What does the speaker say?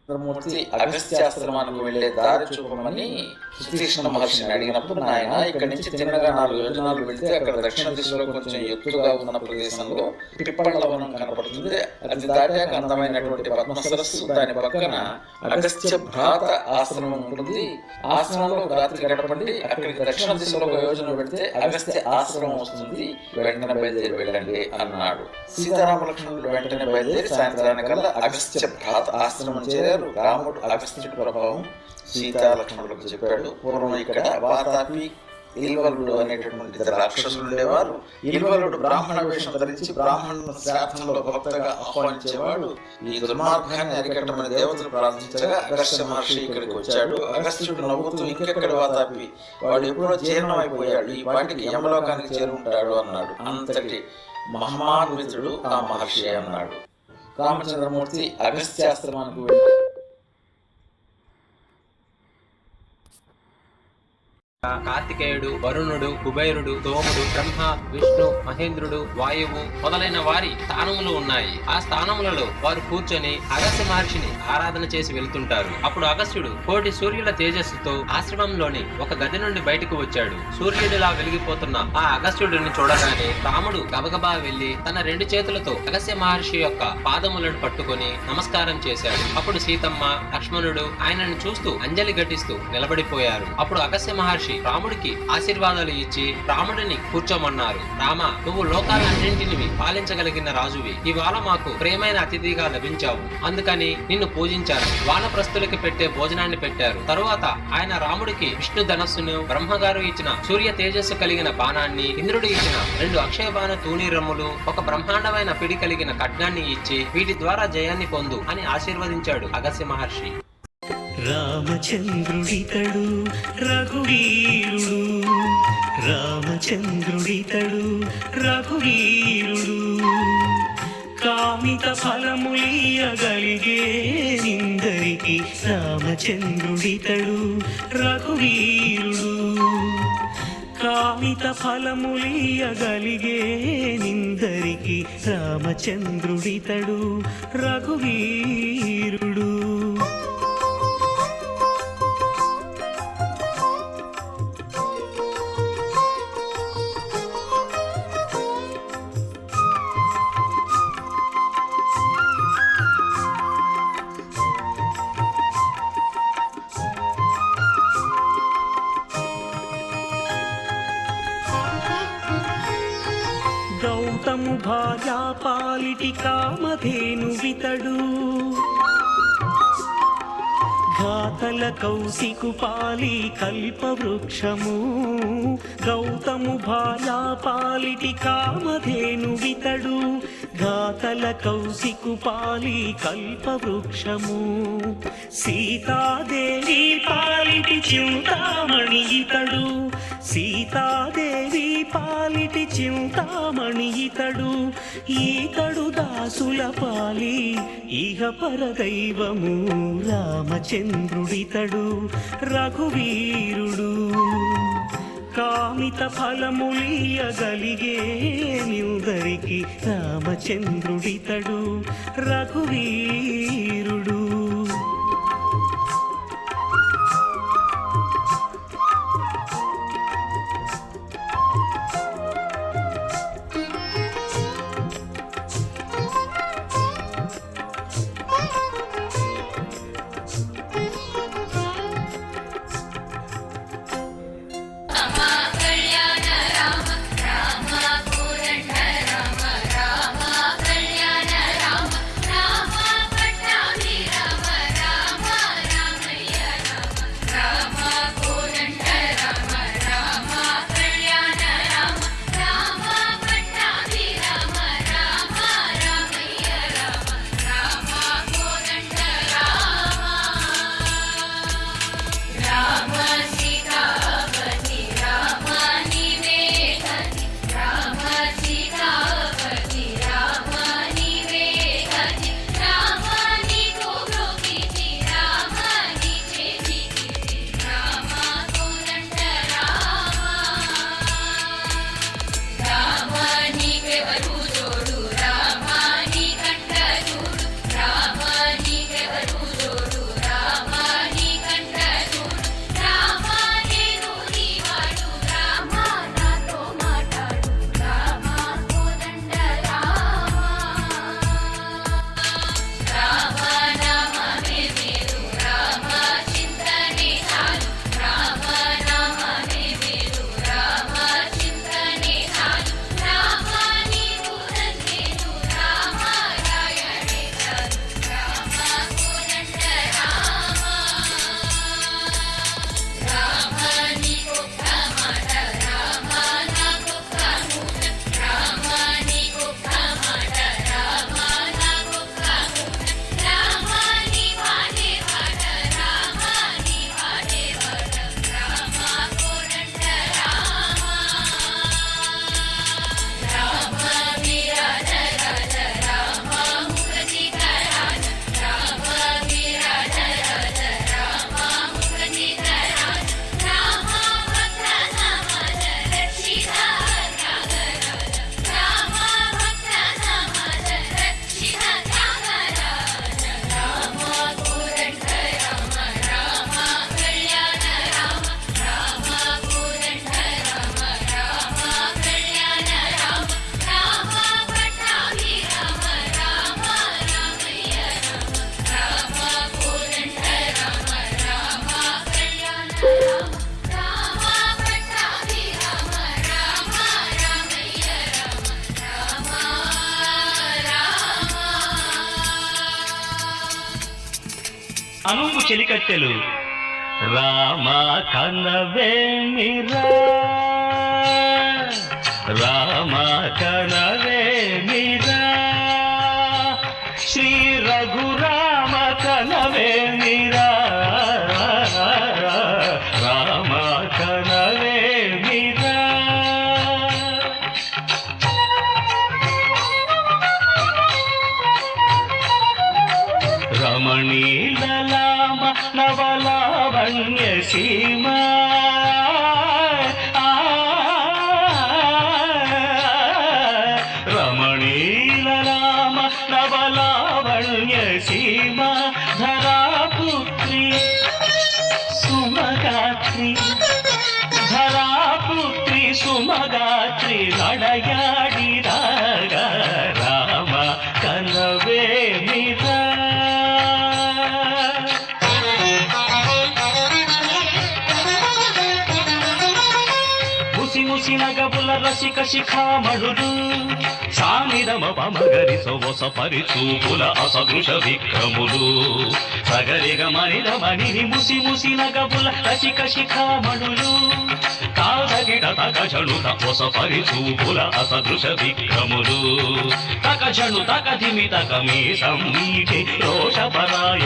మూర్తి అగస్త్యాశ్రమానికి వెళ్లే దారి చూపమని సుతీక్ష్ణ మహర్షిని అడిగినప్పుడు, నాయన ఇక్కడి నుంచి తిన్నగా 4 యోజనాలు వెళ్తే అక్కడ దక్షిణ దిశలో కొంచెం ఎత్తుగా ఉన్న ప్రదేశంలో పిప్పళ్ళవనం కనపడుతుంది. అది దాటాక అందమైనటువంటి పద్మ సరస్సు, దాని పక్కన అగస్త్య భ్రాత ఆశ్రమం ఉంటుంది. ఆశ్రమంలో ఒక రాత్రి గడపండి. అక్కడికి దక్షిణ దిశలో 1 యోజన వెళితే అగస్త్య ఆశ్రమం వస్తుంది. వెంటనే బయలుదేరి వెళ్ళండి అన్నాడు. సీతారామ లక్ష్మణుడు వెంటనే బయలుదేరి సాయంత్రానికల్లా అగస్త్య భ్రాత ఆశ్రమం చేరారు. రాముడు అగస్త్యుడి ప్రభావం సీతాలక్ష్మణులకు చెప్పాడు. పూర్వం ఇక్కడ వాతాపి, ఇల్వలుడు అనేటటువంటి 2 రాక్షసులు ఉండేవారు. ఇల్వలుడు బ్రాహ్మణ వేషం ధరించి బ్రాహ్మణుని శ్రాద్ధంలో భక్తగా ఆహ్వానించేవాడు. ఈ దుర్మార్గాన్ని అరికట్టమని దేవతలు ప్రార్థించగా అగస్త్య మహర్షి ఇక్కడికి వచ్చాడు. అగస్త్యుడు నవ్వుతూ, ఇంకెక్కడ వాతాపి, వాడు ఎప్పుడో జీర్ణమైపోయాడు, ఈ పాటికి యమలోకానికి చేరుంటాడు అన్నాడు. అంతటి మహాన్వితుడు ఆ మహర్షి అన్నాడు. రామచంద్రమూర్తి అగస్త్యాశ్రమానికి వెళ్ళి కార్తికేయుడు, వరుణుడు, కుబేరుడు, సోముడు, బ్రహ్మ, విష్ణు, మహేంద్రుడు, వాయువు మొదలైన వారి స్థానములు ఉన్నాయి. ఆ స్థానములలో వారు కూర్చొని అగస్త్య మహర్షిని ఆరాధన చేసి వెళ్తుంటారు. అప్పుడు అగస్త్యుడు కోటి సూర్యుల తేజస్సుతో ఆశ్రమంలోని ఒక గది నుండి బయటకు వచ్చాడు. సూర్యుడిలా వెలిగిపోతున్న ఆ అగస్త్యుడిని చూడగానే రాముడు గబగబా వెళ్లి తన 2 చేతులతో అగస్త్య మహర్షి యొక్క పాదములను పట్టుకొని నమస్కారం చేశాడు. అప్పుడు సీతమ్మ, లక్ష్మణుడు ఆయనను చూస్తూ అంజలి ఘటిస్తూ నిలబడిపోయారు. అప్పుడు అగస్త్య మహర్షి రాముడికి ఆశీర్వాదాలు ఇచ్చి రాముడిని కూర్చోమన్నారు. రామ, నువ్వు లోకాలన్నింటిని పాలించగలిగిన రాజువి. ఇవాళ మాకు ప్రియమైన అతిథిగా లభించావు. అందుకని నిన్ను పూజించారు. వానప్రస్తులకి పెట్టే భోజనాన్ని పెట్టారు. తరువాత ఆయన రాముడికి విష్ణు ధనస్సును, బ్రహ్మగారు ఇచ్చిన సూర్య తేజస్సు కలిగిన బాణాన్ని, ఇంద్రుడు ఇచ్చిన 2 అక్షయ బాణ తూణీరమ్ములు, ఒక బ్రహ్మాండమైన పిడి కలిగిన ఖడ్గాన్ని ఇచ్చి వీటి ద్వారా జయాన్ని పొందు అని ఆశీర్వదించాడు అగస్త్య మహర్షి. రామచంద్రుడితడు రఘువీరుడు, రామచంద్రుడితడు రఘువీరుడు, కామిత ఫలములియగలిగే నిందరికి రామచంద్రుడితడు రఘువీరుడు, కామిత ఫలములియగలిగే నిందరికి రామచంద్రుడితడు రఘువీరుడు. గౌతము భార్యా పాలిటి కామధేను వితడు, ఘాతల కౌశికు పాలి కల్పవృక్షము, గౌతము భార్యా పాలిటి కామధేను వితడు, ఘాతల కౌశికు పాలి కల్పవృక్షము, సీతాదేవి పాలిటి చింతామణి ఇతడు, సీతాదేవి పాలిటి చింతామణి ఇతడు, ఈతడు దాసుల పాలి ఇహ పరదైవము, రామచంద్రుడితడు రఘువీరుడు, కామిత ఫలములియగలిగే నిందరికి రామచంద్రుడితడు రఘువీరుడు. రామ రామ కళ్యాణ రామ రామ పట్టాభి అనుంగు చెలికత్తెలు రామ కనవేమిరా రామ కనవేమిరా శ్రీ రఘురామ కనవేమిరా రామ కనవేమిరా రమణీలలామ నవలావణ్య సీమా రమణీలలామ నవలావణ్య సీమా ధరాపుత్రి సుమగాత్రి ధరాపుత్రి సుమగాత్రి నడయాడి రాగా రామ కనవేమిరా ముసినగబుల రసిక శిఖామణుడు సానిరమ పమగరి సొవస పరిచూపుల అసదృశ విక్రములు సగరిగ మణిరమణిని ముసినగబుల రసిక శిఖామణులు తాదగిట తగజను తపొస పరిచూపుల అసదృశ విక్రములు తగజను తగధిమి తగమీ సమ్మీటి రోషపరాయ